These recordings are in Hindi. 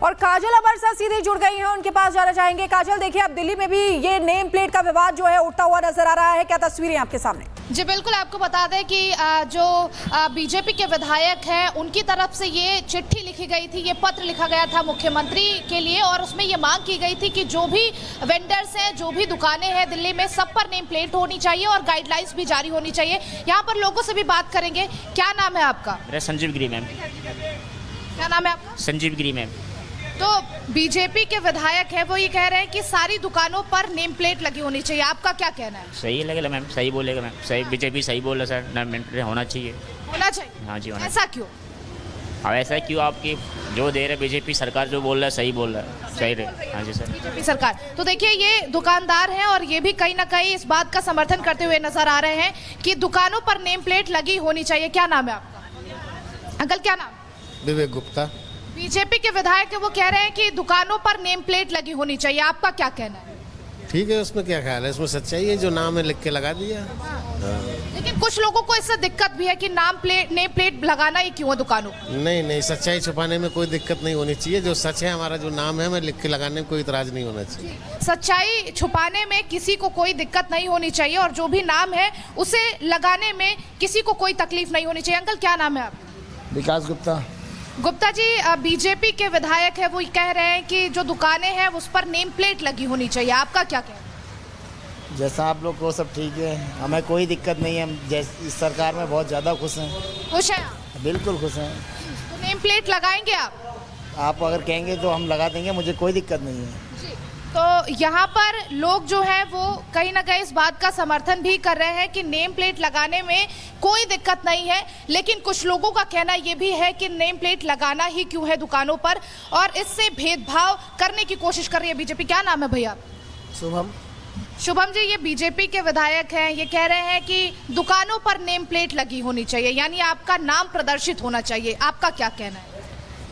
और काजल अबरसा सीधे जुड़ गई हैं, उनके पास जाना चाहेंगे। काजल, देखिए अब दिल्ली में भी ये नेम प्लेट का विवाद जो है उठता हुआ नजर आ रहा है, क्या तस्वीरें आपके सामने? जी बिल्कुल, आपको बता दें कि जो बीजेपी के विधायक हैं उनकी तरफ से ये चिट्ठी लिखी गई थी, ये पत्र लिखा गया था मुख्यमंत्री के लिए और उसमें ये मांग की गई थी कि जो भी वेंडर्स हैं, जो भी दुकानें हैं दिल्ली में, सब पर नेम प्लेट होनी चाहिए और गाइडलाइंस भी जारी होनी चाहिए। यहाँ पर लोगों से भी बात करेंगे। क्या नाम है आपका? मेरा संजीव गिरी मैम। क्या नाम है आपका? संजीव गिरी मैम। तो बीजेपी के विधायक है, वो ये कह रहे हैं कि सारी दुकानों पर नेम प्लेट लगी होनी चाहिए, आपका क्या कहना है? सही लगेगा मैम, सही बोलेगा मैम, सही बीजेपी सही बोल रहा सर, नेम प्लेट होना चाहिए। होना चाहिए? हाँ जी होना। ऐसा क्यों? अब ऐसा क्यों? आपकी जो दे रहे बीजेपी सरकार जो बोल रहा है सही बोल रहा है, सही रहे। हाँ जी सर, बीजेपी सरकार। तो देखिए ये दुकानदार हैं और ये भी कहीं ना कहीं इस बात का समर्थन करते हुए नजर आ रहे हैं कि दुकानों पर नेम प्लेट लगी होनी चाहिए। क्या नाम है आपका अंकल? क्या नाम? विवेक गुप्ता। बीजेपी के विधायक है, वो कह रहे हैं कि दुकानों पर नेम प्लेट लगी होनी चाहिए, आपका क्या कहना है? ठीक है, उसमें क्या ख्याल है? इसमें सच्चाई है, जो नाम है लिख के लगा दिया। लेकिन कुछ लोगों को इससे दिक्कत भी है कि नेम प्लेट लगाना ही क्यों है दुकानों पर? नहीं, सच्चाई छुपाने में कोई दिक्कत नहीं होनी चाहिए। जो सच है, हमारा जो नाम है, हमें लिख के लगाने में कोई इतराज नहीं होना चाहिए। सच्चाई छुपाने में किसी को कोई दिक्कत नहीं होनी चाहिए और जो भी नाम है उसे लगाने में किसी को कोई तकलीफ नहीं होनी चाहिए। अंकल क्या नाम है आपका? विकास गुप्ता। गुप्ता जी, बीजेपी के विधायक है, वो कह रहे हैं कि जो दुकानें हैं उस पर नेम प्लेट लगी होनी चाहिए, आपका क्या कहना है? जैसा आप लोग को सब ठीक है, हमें कोई दिक्कत नहीं है। हम इस सरकार में बहुत ज़्यादा खुश हैं। खुश हैं? बिल्कुल खुश हैं। तो नेम प्लेट लगाएंगे आप अगर कहेंगे तो हम लगा देंगे, मुझे कोई दिक्कत नहीं है। तो यहाँ पर लोग जो हैं वो कहीं ना कहीं इस बात का समर्थन भी कर रहे हैं कि नेम प्लेट लगाने में कोई दिक्कत नहीं है, लेकिन कुछ लोगों का कहना ये भी है कि नेम प्लेट लगाना ही क्यों है दुकानों पर और इससे भेदभाव करने की कोशिश कर रही है बीजेपी। क्या नाम है भैया? शुभम। शुभम जी, ये बीजेपी के विधायक हैं, ये कह रहे हैं कि दुकानों पर नेम प्लेट लगी होनी चाहिए, यानी आपका नाम प्रदर्शित होना चाहिए, आपका क्या कहना है?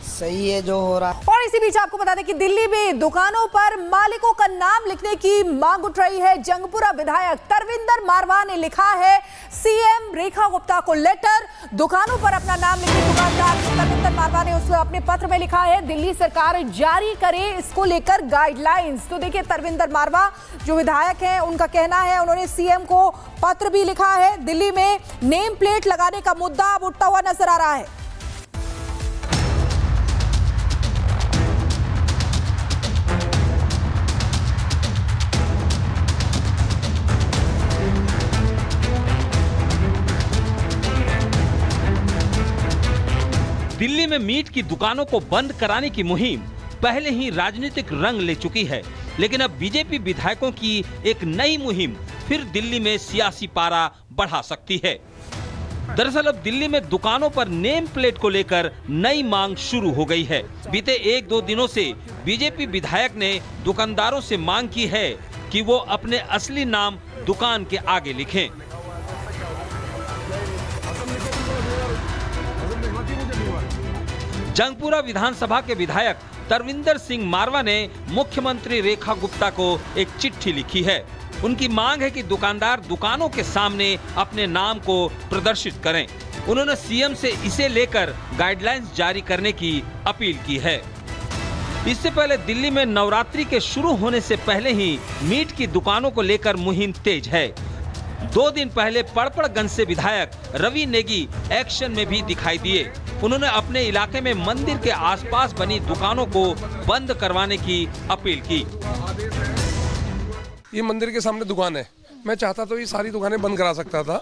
सही है जो हो रहा है। और इसी बीच आपको बता दें कि दिल्ली में दुकानों पर मालिकों का नाम लिखने की मांग उठ रही है। जंगपुरा विधायक तरविंदर मारवा ने लिखा है सीएम रेखा गुप्ता को लेटर। दुकानों पर अपना नाम लिखे दुकानदार तरविंदर मारवा ने उस अपने पत्र में लिखा है दिल्ली सरकार जारी करे इसको लेकर गाइडलाइंस। तो देखिए तरविंदर मारवा जो विधायक हैं उनका कहना है, उन्होंने सीएम को पत्र भी लिखा है। दिल्ली में नेम प्लेट लगाने का मुद्दा अब उठता हुआ नजर आ रहा है। दिल्ली में मीट की दुकानों को बंद कराने की मुहिम पहले ही राजनीतिक रंग ले चुकी है, लेकिन अब बीजेपी विधायकों की एक नई मुहिम फिर दिल्ली में सियासी पारा बढ़ा सकती है। दरअसल अब दिल्ली में दुकानों पर नेम प्लेट को लेकर नई मांग शुरू हो गई है। बीते 1-2 दिनों से बीजेपी विधायक ने दुकानदारों से मांग की है कि वो अपने असली नाम दुकान के आगे लिखें। जंगपुरा विधानसभा के विधायक तरविंदर सिंह मारवा ने मुख्यमंत्री रेखा गुप्ता को एक चिट्ठी लिखी है। उनकी मांग है कि दुकानदार दुकानों के सामने अपने नाम को प्रदर्शित करें। उन्होंने सीएम से इसे लेकर गाइडलाइंस जारी करने की अपील की है। इससे पहले दिल्ली में नवरात्रि के शुरू होने से पहले ही मीट की दुकानों को लेकर मुहिम तेज है। 2 दिन पहले पड़पड़गंज से विधायक रवि नेगी एक्शन में भी दिखाई दिए। उन्होंने अपने इलाके में मंदिर के आसपास बनी दुकानों को बंद करवाने की अपील की। ये मंदिर के सामने दुकान है, मैं चाहता तो ये सारी दुकानें बंद करा सकता था,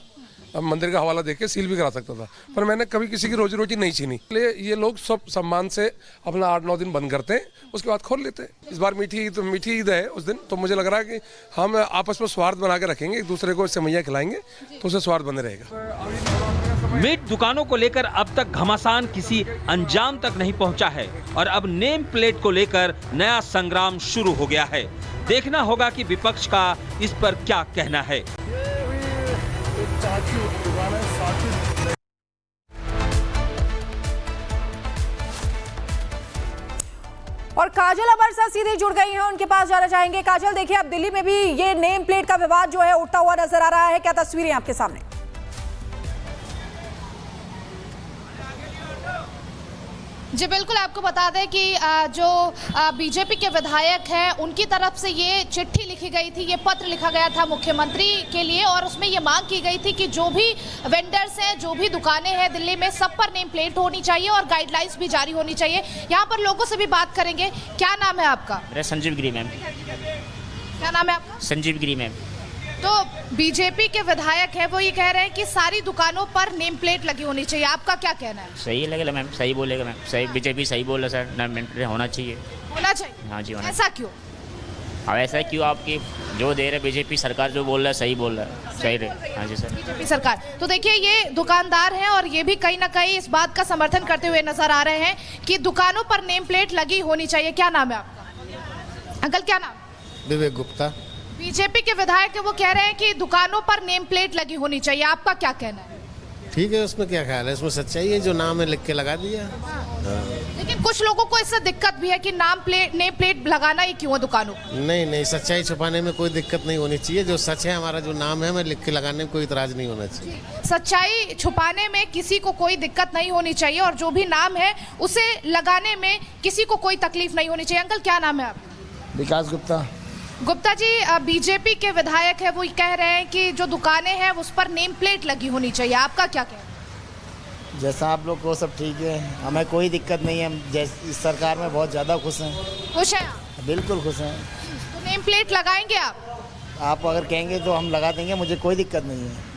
अब मंदिर का हवाला देके सील भी करा सकता था, पर मैंने कभी किसी की रोजी रोटी नहीं छीनी। इसलिए ये लोग सब सम्मान से अपना 8-9 दिन बंद करते हैं, उसके बाद खोल लेते हैं। इस बार मीठी ईद है उस दिन, तो मुझे लग रहा है कि हम आपस में स्वार्थ बना के रखेंगे, एक दूसरे को सेवैयां खिलाएंगे तो उसे स्वार्थ बने रहेगा। मीट दुकानों को लेकर अब तक घमासान किसी अंजाम तक नहीं पहुंचा है और अब नेम प्लेट को लेकर नया संग्राम शुरू हो गया है। देखना होगा कि विपक्ष का इस पर क्या कहना है। और काजल अबरसा सीधे जुड़ गई हैं, उनके पास जाना चाहेंगे। काजल, देखिए अब दिल्ली में भी ये नेम प्लेट का विवाद जो है उठता हुआ नजर आ रहा है, क्या तस्वीरें आपके सामने? जी बिल्कुल, आपको बता दें कि जो बीजेपी के विधायक हैं उनकी तरफ से ये चिट्ठी लिखी गई थी, ये पत्र लिखा गया था मुख्यमंत्री के लिए और उसमें ये मांग की गई थी कि जो भी वेंडर्स हैं, जो भी दुकानें हैं दिल्ली में, सब पर नेम प्लेट होनी चाहिए और गाइडलाइंस भी जारी होनी चाहिए। यहाँ पर लोगों से भी बात करेंगे। क्या नाम है आपका? मेरा संजीव गिरी मैम। क्या नाम है आपका? संजीव गिरी मैम। तो बीजेपी के विधायक है वो ये कह रहे हैं कि सारी दुकानों पर नेम प्लेट लगी होनी चाहिए, आपका क्या कहना है? सही लगेगा मैम, सही बोलेगा मैम, सही बीजेपी सही बोल रहा है सर, नेम प्लेट होना चाहिए। होना चाहिए? हाँ जी होना। ऐसा क्यों? अब ऐसा क्यों आपकी जो दे रहे बीजेपी सरकार जो बोल रहा है सही बोल रहा है, सही रहे। हाँ जी सर। बीजेपी सरकार। तो देखिए ये दुकानदार हैं और ये भी कहीं ना कहीं इस बात का समर्थन करते हुए नजर आ रहे हैं कि दुकानों पर नेम प्लेट लगी होनी चाहिए। क्या नाम है आपका? अंकल क्या नाम? विवेक गुप्ता। बीजेपी के विधायक है वो कह रहे हैं कि दुकानों पर नेम प्लेट लगी होनी चाहिए, आपका क्या कहना है? ठीक है, उसमें क्या ख्याल है, इसमें सच्चाई है, जो नाम है लिख के लगा दिया। लेकिन कुछ लोगों को इससे दिक्कत भी है कि नेम प्लेट लगाना ही क्यों है दुकानों? नहीं, सच्चाई छुपाने में कोई दिक्कत नहीं होनी चाहिए। जो सच है, हमारा जो नाम है, हमें लिख के लगाने में कोई इतराज नहीं होना चाहिए। सच्चाई छुपाने में किसी को कोई दिक्कत नहीं होनी चाहिए और जो भी नाम है उसे लगाने में किसी को कोई तकलीफ नहीं होनी चाहिए। अंकल क्या नाम है आपका? विकास गुप्ता। गुप्ता जी, बीजेपी के विधायक है वो कह रहे हैं कि जो दुकानें हैं उस पर नेम प्लेट लगी होनी चाहिए, आपका क्या कहना है? जैसा आप लोग को सब ठीक है, हमें कोई दिक्कत नहीं है। हम इस सरकार में बहुत ज़्यादा खुश हैं। खुश हैं आप? बिल्कुल खुश हैं। तो नेम प्लेट लगाएंगे आप अगर कहेंगे तो हम लगा देंगे, मुझे कोई दिक्कत नहीं है।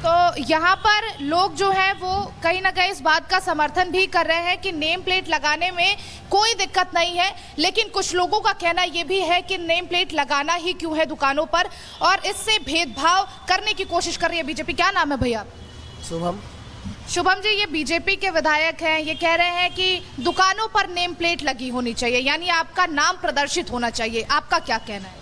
तो यहाँ पर लोग जो हैं वो कहीं ना कहीं इस बात का समर्थन भी कर रहे हैं कि नेम प्लेट लगाने में कोई दिक्कत नहीं है, लेकिन कुछ लोगों का कहना ये भी है कि नेम प्लेट लगाना ही क्यों है दुकानों पर और इससे भेदभाव करने की कोशिश कर रही है बीजेपी। क्या नाम है भैया? शुभम। शुभम जी, ये बीजेपी के विधायक हैं, ये कह रहे हैं कि दुकानों पर नेम प्लेट लगी होनी चाहिए, यानी आपका नाम प्रदर्शित होना चाहिए, आपका क्या कहना है?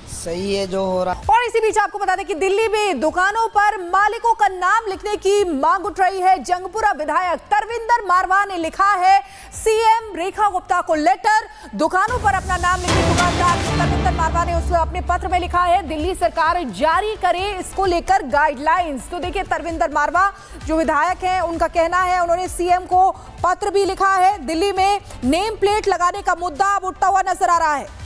सही है जो हो रहा। और इसी बीच आपको बता दें कि दिल्ली में दुकानों पर मालिकों का नाम लिखने की मांग उठ रही है। जंगपुरा विधायक तरविंदर मारवा ने लिखा है सीएम रेखा गुप्ता को लेटर। दुकानों पर अपना नाम लिखे दुकानदार तरविंदर मारवा ने उस अपने पत्र में लिखा है दिल्ली सरकार जारी करे इसको लेकर गाइडलाइंस। तो देखिए तरविंदर मारवा जो विधायक हैं उनका कहना है, उन्होंने सीएम को पत्र भी लिखा है। दिल्ली में नेम प्लेट लगाने का मुद्दा अब उठता हुआ नजर आ रहा है।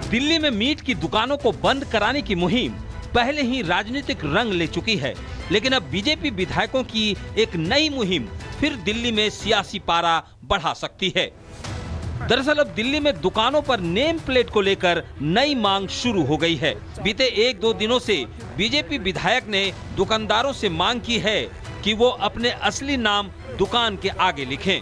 दिल्ली में मीट की दुकानों को बंद कराने की मुहिम पहले ही राजनीतिक रंग ले चुकी है, लेकिन अब बीजेपी विधायकों की एक नई मुहिम फिर दिल्ली में सियासी पारा बढ़ा सकती है। दरअसल अब दिल्ली में दुकानों पर नेम प्लेट को लेकर नई मांग शुरू हो गई है। बीते 1-2 दिनों से बीजेपी विधायक ने दुकानदारों से मांग की है कि वो अपने असली नाम दुकान के आगे लिखें।